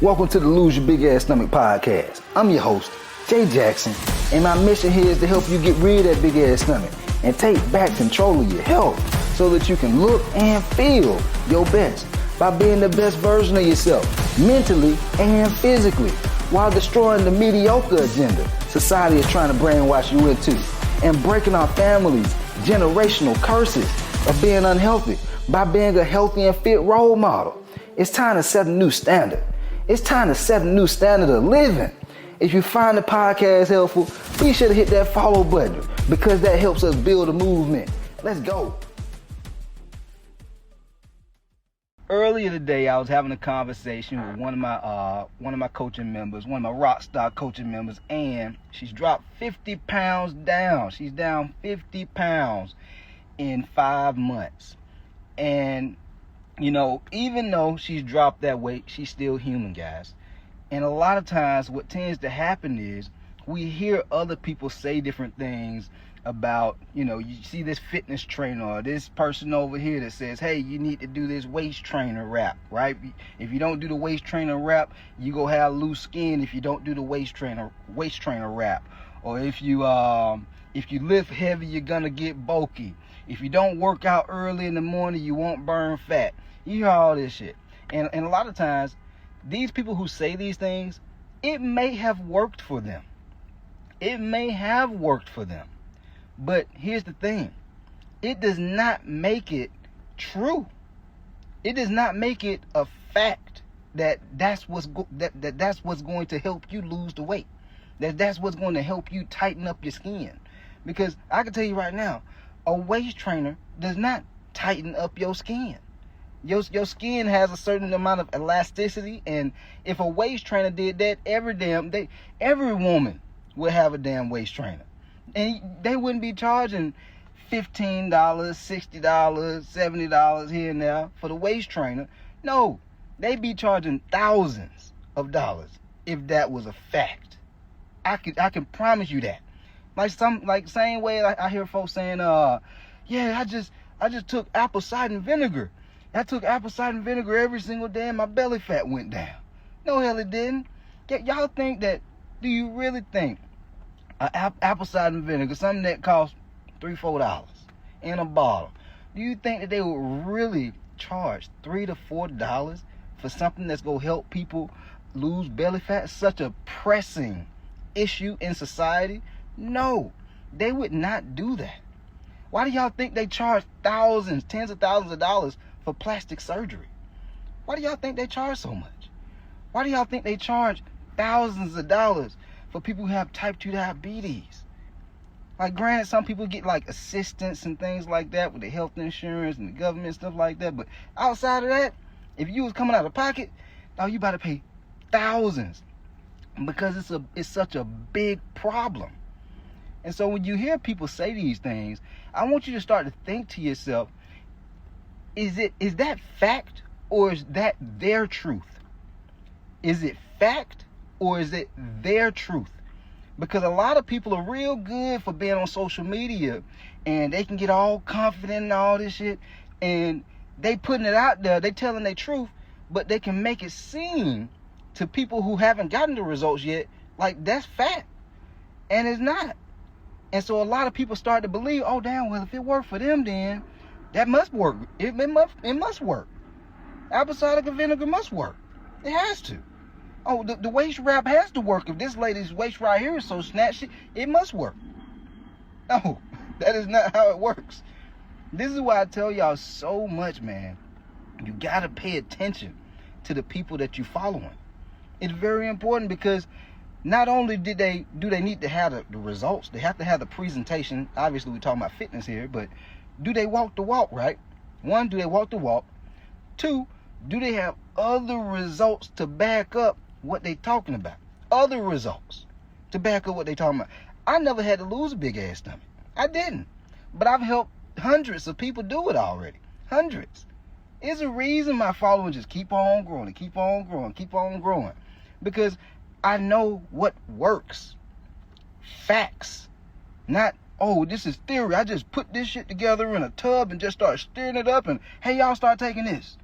Welcome to the Lose Your Big Ass Stomach podcast. I'm your host, Jay Jackson, and my mission here is to help you get rid of that big ass stomach and take back control of your health so that you can look and feel your best by being the best version of yourself, mentally and physically, while destroying the mediocre agenda society is trying to brainwash you into, and breaking our families' generational curses of being unhealthy by being a healthy and fit role model. It's time to set a new standard. It's time to set a new standard of living. If you find the podcast helpful, be sure to hit that follow button because that helps us build a movement. Let's go. Earlier today, I was having a conversation with one of my coaching members, one of my Rockstar coaching members, and she's dropped 50 pounds down. She's down 50 pounds in 5 months. And, you know, even though she's dropped that weight, she's still human, guys. And a lot of times what tends to happen is we hear other people say different things about, you know, you see this fitness trainer or this person over here that says, hey, you need to do this waist trainer rap, right? If you don't do the waist trainer rap, you go have loose skin if you don't do the waist trainer rap. Or if you lift heavy, you're gonna get bulky. If you don't work out early in the morning, you won't burn fat. You hear all this shit. And a lot of times, these people who say these things, it may have worked for them. It may have worked for them. But here's the thing. It does not make it true. It does not make it a fact that that's what's going to help you lose the weight. That's what's going to help you tighten up your skin. Because I can tell you right now, a waist trainer does not tighten up your skin. Your skin has a certain amount of elasticity, and if a waist trainer did that, every woman would have a damn waist trainer. And they wouldn't be charging $15, $60, $70 here and there for the waist trainer. No, they'd be charging thousands of dollars if that was a fact. I can promise you that. Same way I hear folks saying, yeah, I just took apple cider vinegar. I took apple cider vinegar every single day and my belly fat went down. No, hell it didn't. Y'all think that, do you really think apple cider vinegar, something that costs $3, $4 in a bottle, do you think that they would really charge $3 to $4 for something that's going to help people lose belly fat? Such a pressing issue in society? No, they would not do that. Why do y'all think they charge thousands, tens of thousands of dollars for plastic surgery? Why do y'all think they charge so much? Why do y'all think they charge thousands of dollars for people who have type 2 diabetes? Like, granted, some people get like assistance and things like that with the health insurance and the government, stuff like that. But outside of that, if you was coming out of pocket, now you about to pay thousands because it's such a big problem. And so when you hear people say these things, I want you to start to think to yourself, is that fact or is that their truth? Is it fact or is it their truth? Because a lot of people are real good for being on social media and they can get all confident and all this shit and they putting it out there, they telling their truth, but they can make it seem to people who haven't gotten the results yet like that's fact. And it's not. And so a lot of people start to believe, oh damn, well if it worked for them then that must work. It must work. Apple cider vinegar must work. It has to. Oh, the waist wrap has to work. If this lady's waist right here is so snatchy, it must work. No, that is not how it works. This is why I tell y'all so much, man. You gotta pay attention to the people that you're following. It's very important because not only do they need to have the results, they have to have the presentation. Obviously, we're talking about fitness here, but do they walk the walk, right? 1, do they walk the walk? 2, do they have other results to back up what they talking about? Other results to back up what they talking about. I never had to lose a big ass stomach. I didn't. But I've helped hundreds of people do it already. Hundreds. There's a reason my followers just keep on growing and keep on growing, keep on growing. Because I know what works. Facts. Not, oh, this is theory. I just put this shit together in a tub and just start stirring it up and, hey, y'all start taking this.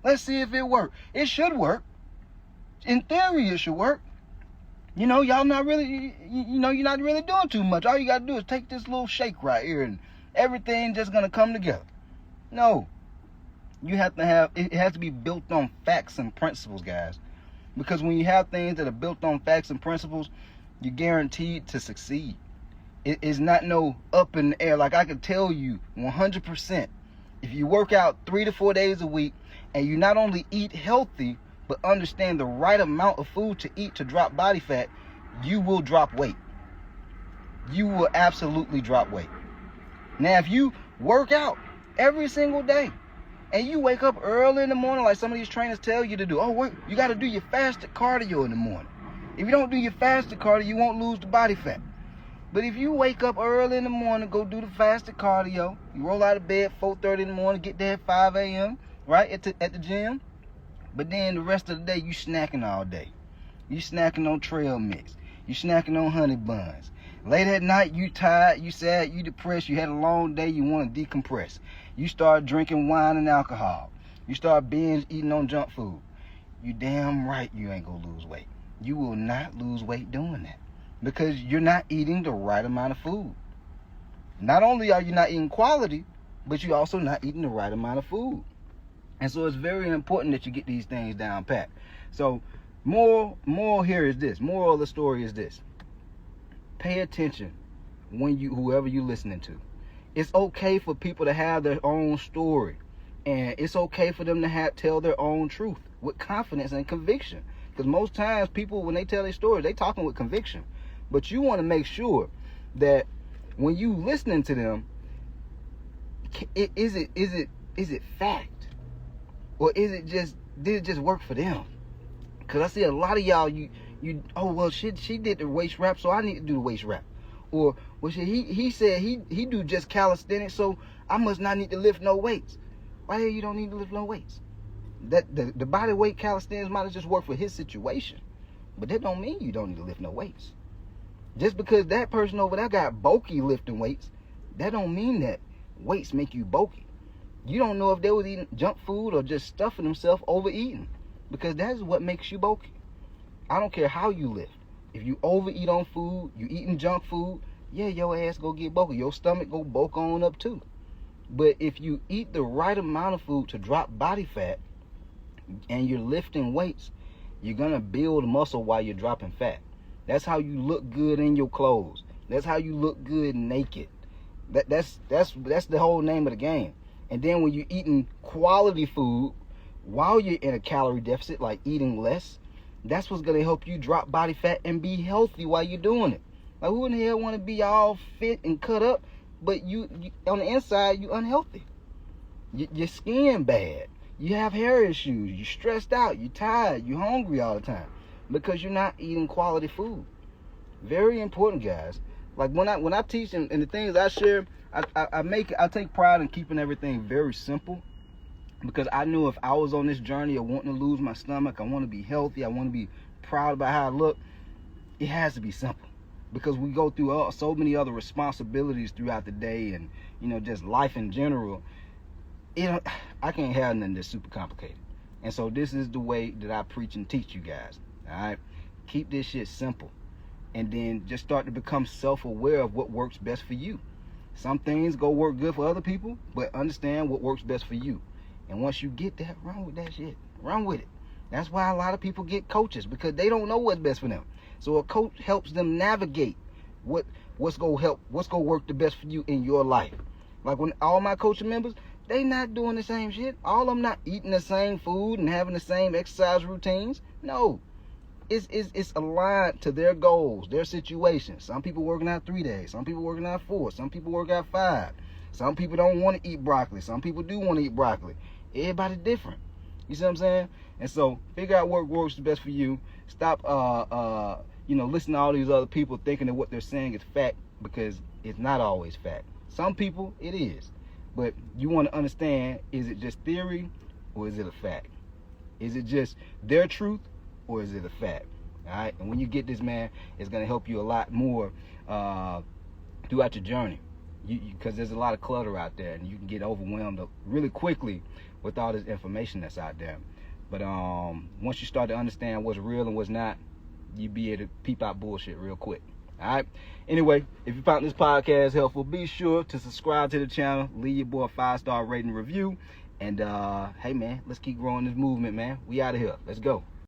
Let's see if it works. It should work. In theory, it should work. Y'all not really, you're not really doing too much. All you got to do is take this little shake right here and everything just going to come together. No. It has to be built on facts and principles, guys. Because when you have things that are built on facts and principles, you're guaranteed to succeed. It is not no up in the air. Like I can tell you 100%, if you work out 3 to 4 days a week and you not only eat healthy, but understand the right amount of food to eat to drop body fat, you will drop weight. You will absolutely drop weight. Now, if you work out every single day and you wake up early in the morning, like some of these trainers tell you to do, you got to do your fasted cardio in the morning. If you don't do your fasted cardio, you won't lose the body fat. But if you wake up early in the morning, go do the fasted cardio, you roll out of bed 4:30 in the morning, get there at 5 a.m., right, at the gym. But then the rest of the day, you snacking all day. You snacking on trail mix. You snacking on honey buns. Late at night, you tired, you sad, you depressed, you had a long day, you want to decompress. You start drinking wine and alcohol. You start binge eating on junk food. You damn right you ain't going to lose weight. You will not lose weight doing that. Because you're not eating the right amount of food. Not only are you not eating quality, but you're also not eating the right amount of food. And so it's very important that you get these things down pat. So moral here is this. Moral of the story is this. Pay attention whoever you're listening to. It's okay for people to have their own story. And it's okay for them to tell their own truth with confidence and conviction. Because most times people, when they tell their story, they talking with conviction. But you want to make sure that when you listening to them, is it fact? Or did it just work for them? Because I see a lot of y'all, she did the waist wrap, so I need to do the waist wrap. Or, he said he do just calisthenics, so I must not need to lift no weights. Why you don't need to lift no weights? That the body weight calisthenics might have just worked for his situation. But that don't mean you don't need to lift no weights. Just because that person over there got bulky lifting weights, that don't mean that weights make you bulky. You don't know if they was eating junk food or just stuffing themselves overeating, because that's what makes you bulky. I don't care how you lift. If you overeat on food, you eating junk food, yeah, your ass go get bulky. Your stomach go bulk on up too. But if you eat the right amount of food to drop body fat and you're lifting weights, you're going to build muscle while you're dropping fat. That's how you look good in your clothes. That's how you look good naked. That's the whole name of the game. And then when you're eating quality food while you're in a calorie deficit, like eating less, that's what's going to help you drop body fat and be healthy while you're doing it. Like, who in the hell want to be all fit and cut up, but you on the inside, you unhealthy? Your skin bad. You have hair issues. You're stressed out. You're tired. You're hungry all the time because you're not eating quality food. Very important, guys. Like when I teach and the things I share, I take pride in keeping everything very simple, because I knew if I was on this journey of wanting to lose my stomach, I want to be healthy, I want to be proud about how I look, it has to be simple, because we go through so many other responsibilities throughout the day and just life in general. I can't have nothing that's super complicated. And so this is the way that I preach and teach you guys. All right, keep this shit simple, and then just start to become self-aware of what works best for you. Some things go work good for other people, but understand what works best for you. And once you get that, run with that shit. Run with it. That's why a lot of people get coaches, because they don't know what's best for them. So a coach helps them navigate what's gonna work the best for you in your life. Like when all my coaching members, they not doing the same shit. All of them not eating the same food and having the same exercise routines. No. It's aligned to their goals, their situation. Some people working out 3 days. Some people working out 4. Some people work out 5. Some people don't want to eat broccoli. Some people do want to eat broccoli. Everybody different. You see what I'm saying? And so figure out what works the best for you. Stop listening to all these other people thinking that what they're saying is fact, because it's not always fact. Some people it is. But you want to understand, is it just theory or is it a fact? Is it just their truth or is it a fact? All right? And when you get this, man, it's going to help you a lot more throughout your journey. Because there's a lot of clutter out there, and you can get overwhelmed really quickly with all this information that's out there. But once you start to understand what's real and what's not, you be able to peep out bullshit real quick. All right. Anyway, if you found this podcast helpful, be sure to subscribe to the channel, leave your boy a 5-star rating review, and hey man, let's keep growing this movement, man. We out of here. Let's go.